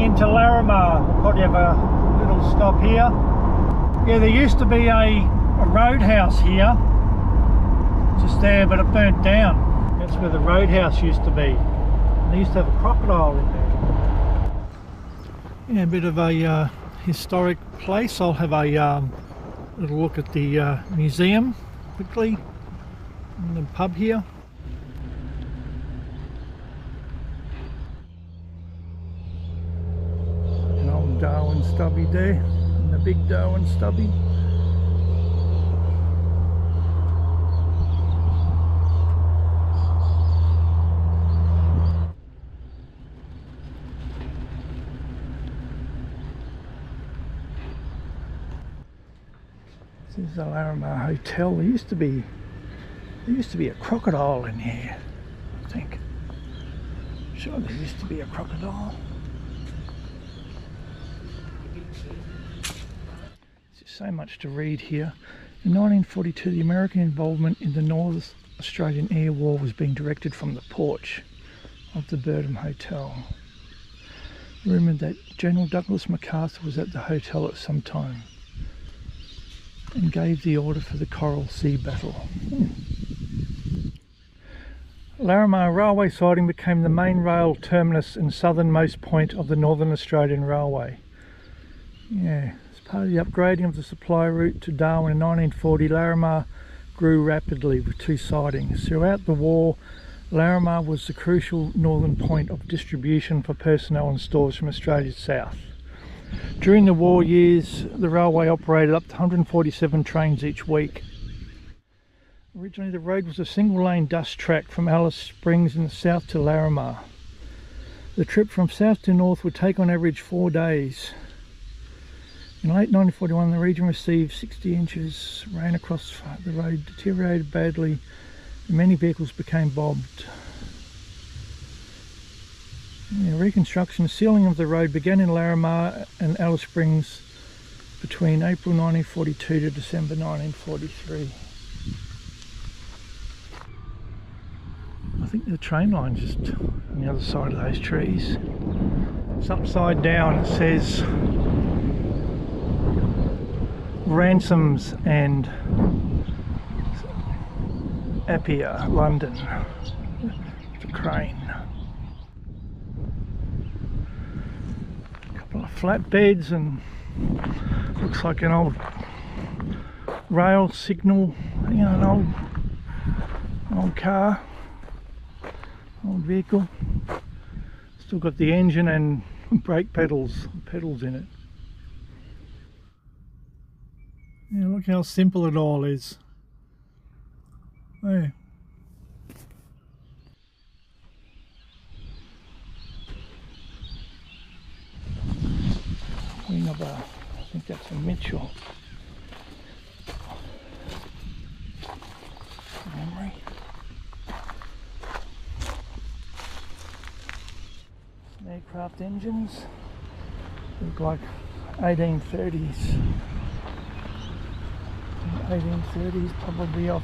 into Larrimah. We'll probably have a little stop here. Yeah, there used to be a roadhouse here, just there, but it burnt down. That's where the roadhouse used to be. And they used to have a crocodile in there. Yeah, a bit of a historic place. I'll have a little look at the museum quickly, and the pub here. An old Darwin stubby there, and the big Darwin stubby. This is the Larrimah Hotel. There used to be a crocodile in here, I think. Sure, there used to be a crocodile. There's so much to read here. In 1942, the American involvement in the North Australian Air War was being directed from the porch of the Birdum Hotel. Rumoured that General Douglas MacArthur was at the hotel at some time and gave the order for the Coral Sea Battle. Larrimah railway siding became the main rail terminus and southernmost point of the Northern Australian Railway. Yeah, as part of the upgrading of the supply route to Darwin in 1940, Larrimah grew rapidly with 2 sidings. Throughout the war, Larrimah was the crucial northern point of distribution for personnel and stores from Australia's south. During the war years, the railway operated up to 147 trains each week. Originally, the road was a single-lane dust track from Alice Springs in the south to Larrimah. The trip from south to north would take on average 4 days. In late 1941, the region received 60 inches rain across the road, deteriorated badly, and many vehicles became bobbed. The reconstruction and sealing of the road began in Larrimah and Alice Springs between April 1942 to December 1943. I think the train line's just on the other side of those trees. It's upside down. It says Ransoms and Appiah, London. It's a crane. Flatbeds, and looks like an old rail signal, you know, an old car, old vehicle. Still got the engine and brake pedals in it. Yeah, look how simple it all is. Hey. Wing of I think that's a Mitchell. Memory. Aircraft engines look like 1830s. 1830s, probably off.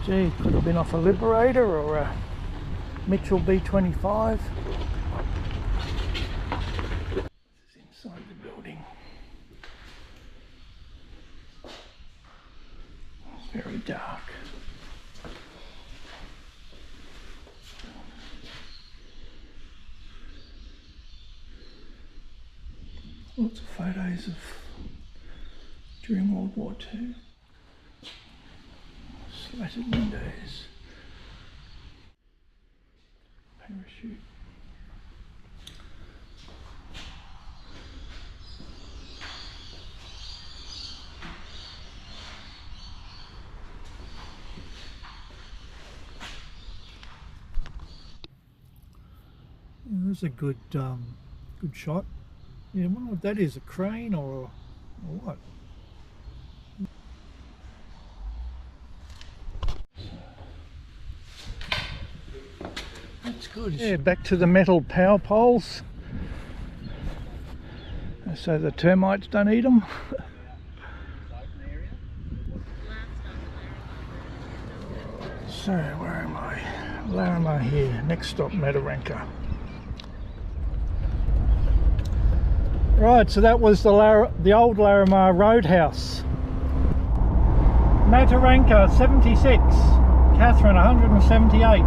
Gee, could have been off a Liberator or a Mitchell B25. Inside the building. It's very dark. Lots of photos of during World War II. Slatted windows. Parachute. There's a good shot. Yeah, I wonder what that is, a crane or what? That's good. Yeah, back to the metal power poles. So the termites don't eat them. So, where am I? Larrimah here, next stop Mataranka. Right, so that was the old Larrimah Roadhouse. Mataranka 76, Katherine 178.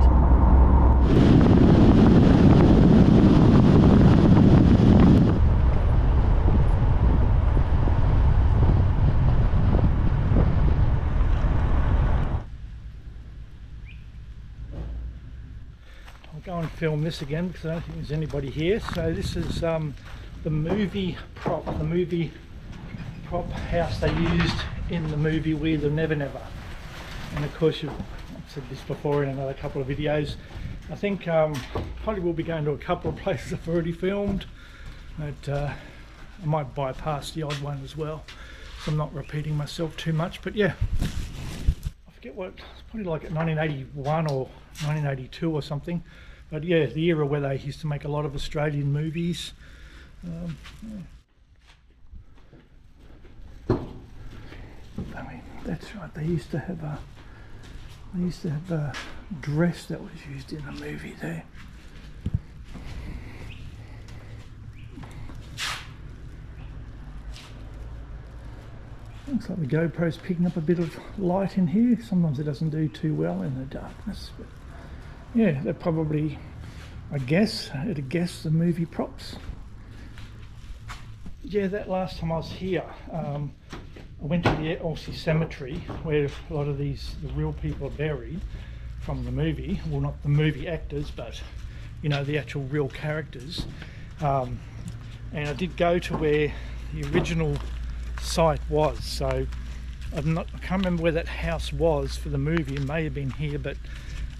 I'll go and film this again because I don't think there's anybody here. So this is the movie prop house they used in the movie We the Never Never. And of course, I've said this before in another couple of videos. I think probably will be going to a couple of places I've already filmed, but I might bypass the odd one as well, so I'm not repeating myself too much. But yeah, I forget what, it's probably like 1981 or 1982 or something. But yeah, the era where they used to make a lot of Australian movies. Yeah. I mean, that's right. They used to have a dress that was used in the movie there. Looks like the GoPro's picking up a bit of light in here. Sometimes it doesn't do too well in the darkness. But yeah, they're probably, I guess, the movie props. Yeah, that last time I was here, I went to the WW2 Cemetery where a lot of the real people are buried from the movie. Well, not the movie actors, but you know, the actual real characters. And I did go to where the original site was. So I can't remember where that house was for the movie. It may have been here, but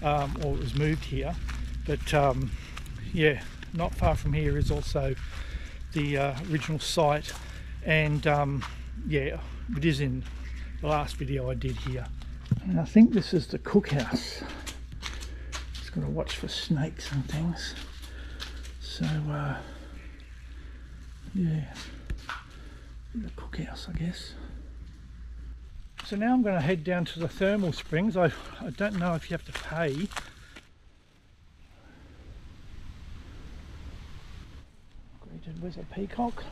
or it was moved here. But yeah, not far from here is also the original site, and yeah, it is in the last video I did here. And I think this is the cookhouse. Just got to watch for snakes and things. So yeah, the cookhouse, I guess. So now I'm going to head down to the thermal springs. I don't know if you have to pay. Where's a peacock?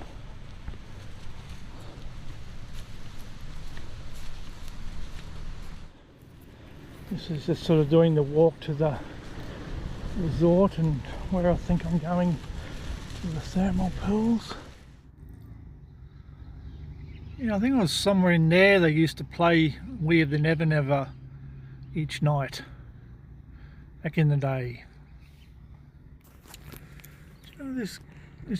This is just sort of doing the walk to the resort and where I think I'm going to the thermal pools. Yeah, I think it was somewhere in there they used to play We the Never Never each night back in the day. So this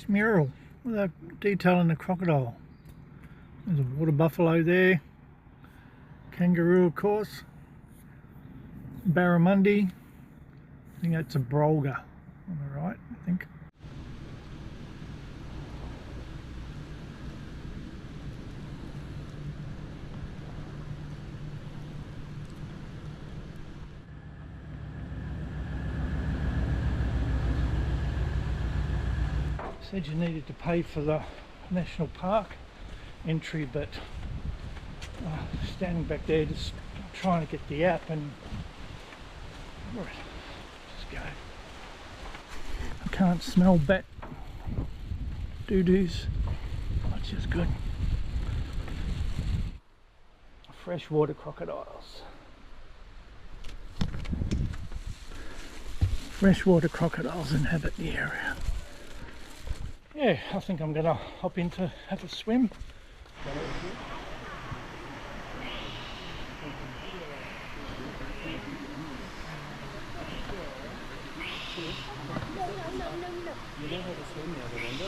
mural with that detail in the crocodile. There's a water buffalo there, kangaroo of course, barramundi. I think that's a brolga on the right, I think. Said you needed to pay for the national park entry, but standing back there just trying to get the app and right, just go. I can't smell bat doo-doos, which is good. Freshwater crocodiles. Freshwater crocodiles inhabit the area. Yeah, I think I'm gonna hop in to have a swim. You know how to swim now, remember?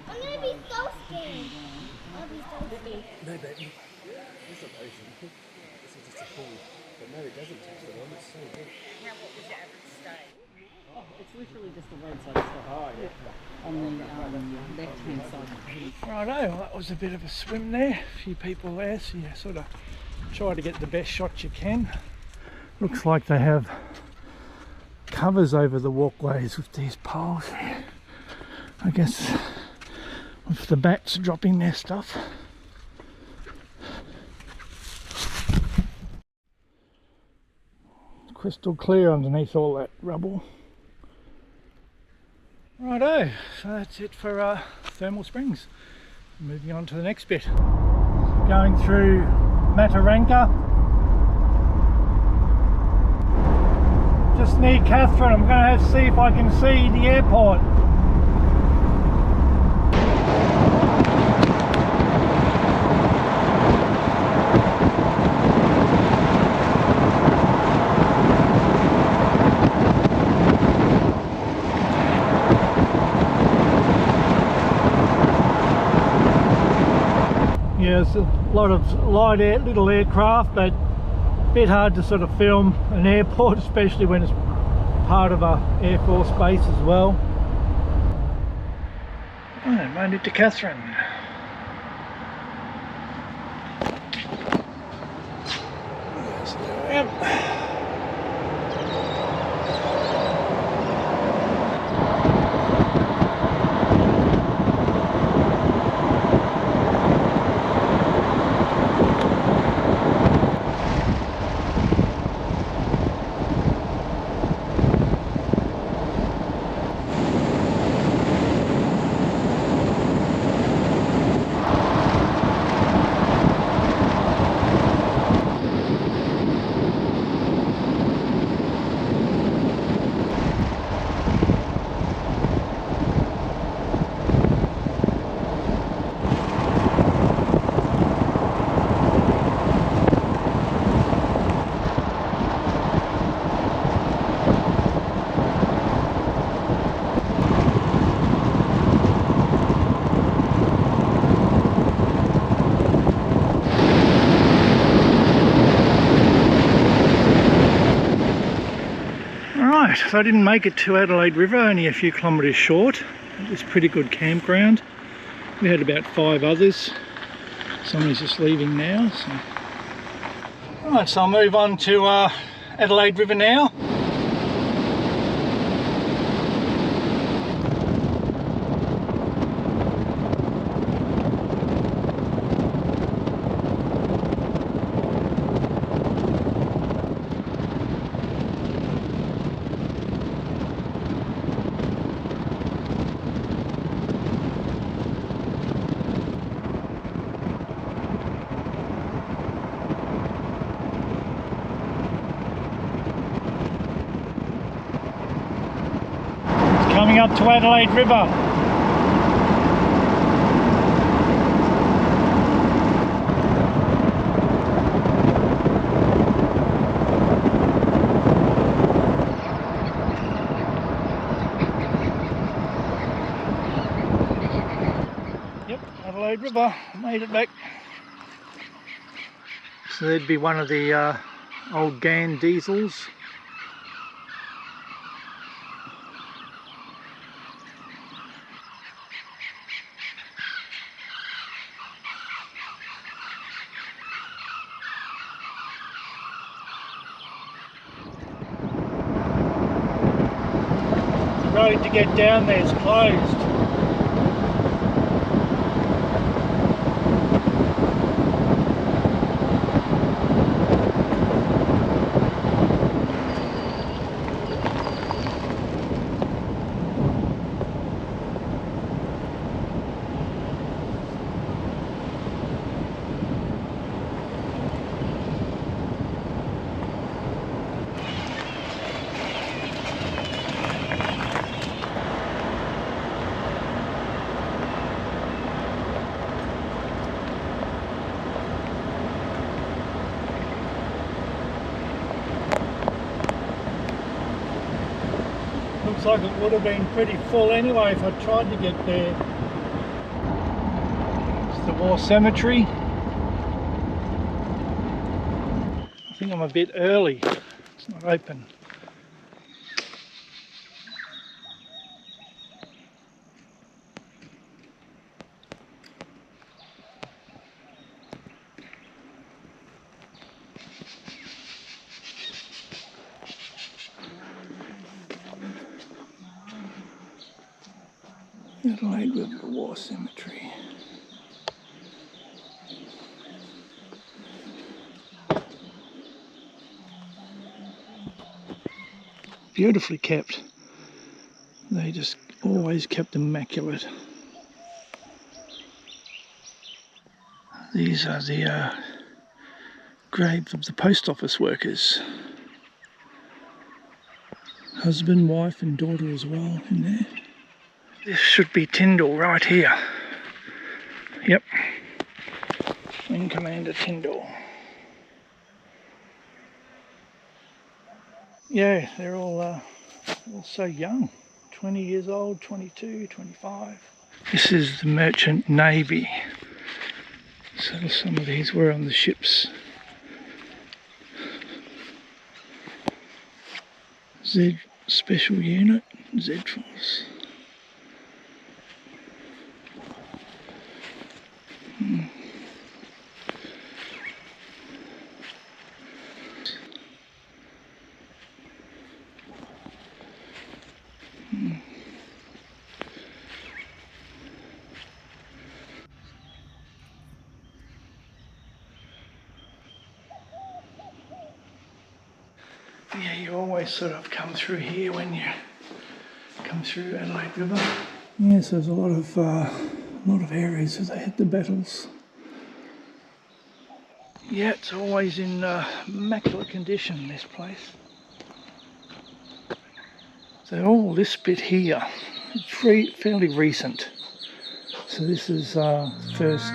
I'm gonna be so scared. I'll be so scared. No, baby. This is an ocean. This is just a pool. But no, it doesn't touch the one. It's so big. Now, what was your average stay? Oh, it's literally just the roadside stop. Oh, yeah. On the left-hand side. Righto, that was a bit of a swim there. A few people there, so you sort of try to get the best shot you can. Looks like they have covers over the walkways with these poles here. I guess with the bats dropping their stuff. crystal clear underneath all that rubble. Righto, so that's it for Thermal Springs. Moving on to the next bit. Going through Mataranka. Just near Katherine. I'm going to have to see if I can see the airport. Yeah, there's a lot of little aircraft, but a bit hard to sort of film an airport, especially when it's part of a Air Force base as well. Right, made it to Katherine. Yes, there I am. So I didn't make it to Adelaide River, only a few kilometres short. It was a pretty good campground. We had about 5 others. Somebody's just leaving now. Right, so I'll move on to Adelaide River now. Coming up to Adelaide River. Yep, Adelaide River, made it back. So there'd be one of the old GAN diesels. The road to get down there is closed. Looks like it would have been pretty full anyway if I tried to get there. It's the War Cemetery. I think I'm a bit early. It's not open. Adelaide River War Cemetery. beautifully kept. They just always kept immaculate. These are the graves of the post office workers. Husband, wife and daughter as well in there. This should be Tyndall right here. Yep. Wing Commander Tyndall. Yeah, they're all so young. 20 years old, 22, 25. This is the Merchant Navy. So some of these were on the ships. Z Special Unit, Z Force. Yeah, you always sort of come through here when you come through Adelaide River. Yes, there's a lot of areas where they had the battles. Yeah, it's always in immaculate condition, this place. So all this bit here, it's fairly recent. So this is first.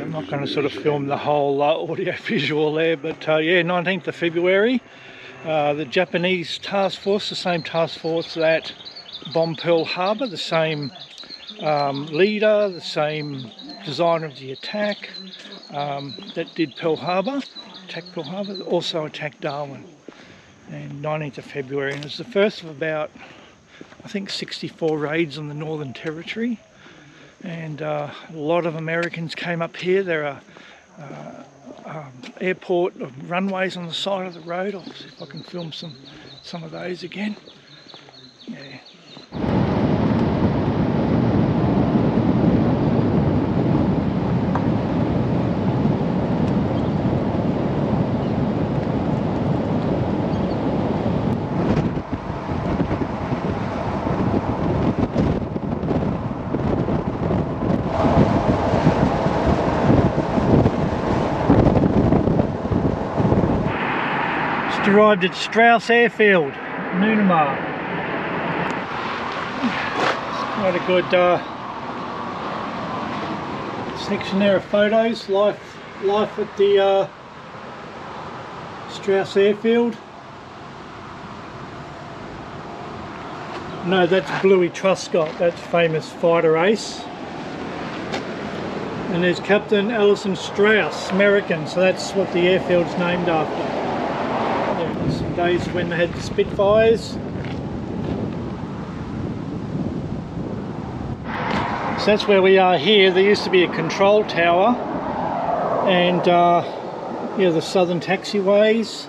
I'm going to sort of film the whole audio visual there, but yeah, 19th of February, the Japanese task force, the same task force that bombed Pearl Harbor, the same leader, the same designer of the attack that did Pearl Harbor, attacked Pearl Harbor, also attacked Darwin, and 19th of February, and it was the first of about, I think, 64 raids on the Northern Territory. And a lot of Americans came up here. There are airport runways on the side of the road. I'll see if I can film some of those again. Yeah. Arrived at Strauss Airfield, Noonamah. It's quite a good section there of photos. Life at the Strauss Airfield. No, that's Bluey Truscott. That's famous fighter ace. And there's Captain Alison Strauss, American. So that's what the airfield's named after. Some days when they had the Spitfires. So that's where we are here. There used to be a control tower and yeah, the southern taxiways.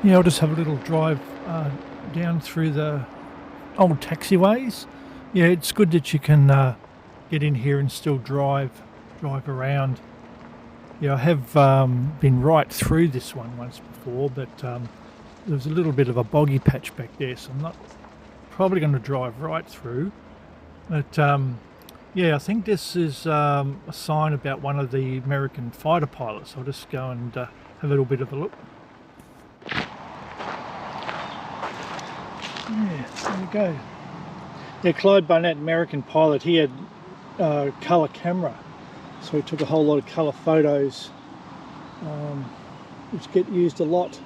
Yeah, I'll just have a little drive down through the old taxiways. Yeah, it's good that you can get in here and still drive around. Yeah, I have been right through this one once before, but there was a little bit of a boggy patch back there, so I'm not probably going to drive right through. But yeah, I think this is a sign about one of the American fighter pilots. I'll just go and have a little bit of a look. Yeah, there we go. Yeah, Clyde Barnett, American pilot, he had colour camera. So we took a whole lot of colour photos, which get used a lot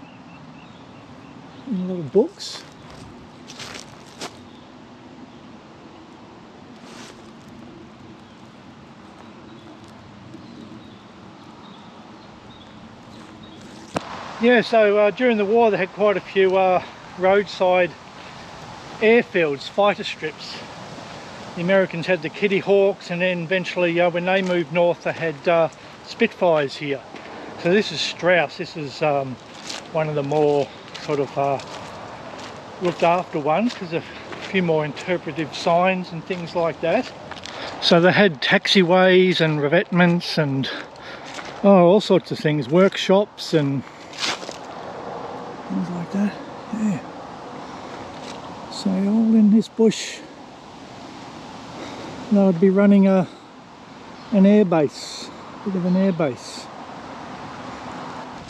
in a lot of books. Yeah, so during the war they had quite a few roadside airfields, fighter strips. The Americans had the Kitty Hawks, and then eventually when they moved north they had Spitfires here. So this is Strauss. This is one of the more sort of looked after ones because of a few more interpretive signs and things like that. So they had taxiways and revetments and all sorts of things, workshops and things like that. Yeah. So all in this bush. They would be running an air base, a bit of an air base.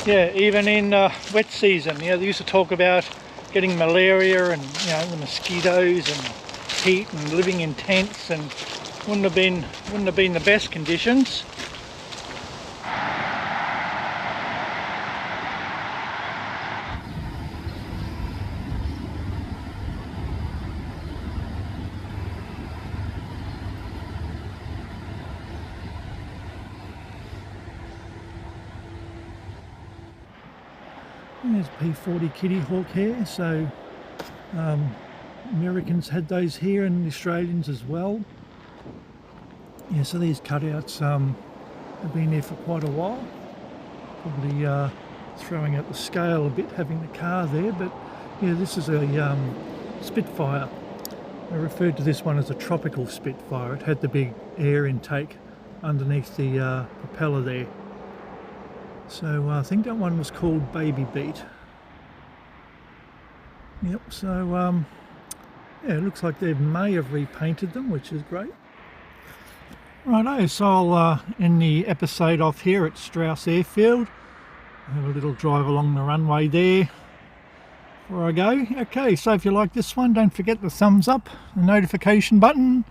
Yeah, even in wet season, you know, they used to talk about getting malaria and, you know, the mosquitoes and heat and living in tents, and wouldn't have been the best conditions. There's P40 Kitty Hawk here, so Americans had those here and the Australians as well. Yeah, so these cutouts have been there for quite a while. Probably throwing out the scale a bit having the car there, but yeah, this is a Spitfire. I referred to this one as a tropical Spitfire. It had the big air intake underneath the propeller there. So I think that one was called Baby Beat. Yep, so yeah, it looks like they may have repainted them, which is great. Righto, so I'll end the episode off here at Strauss Airfield. Have a little drive along the runway there before I go. Okay, so if you like this one, don't forget the thumbs up, the notification button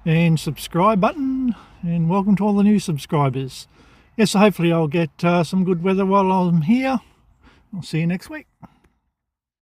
and subscribe button, and welcome to all the new subscribers. Yes, so hopefully I'll get some good weather while I'm here. I'll see you next week.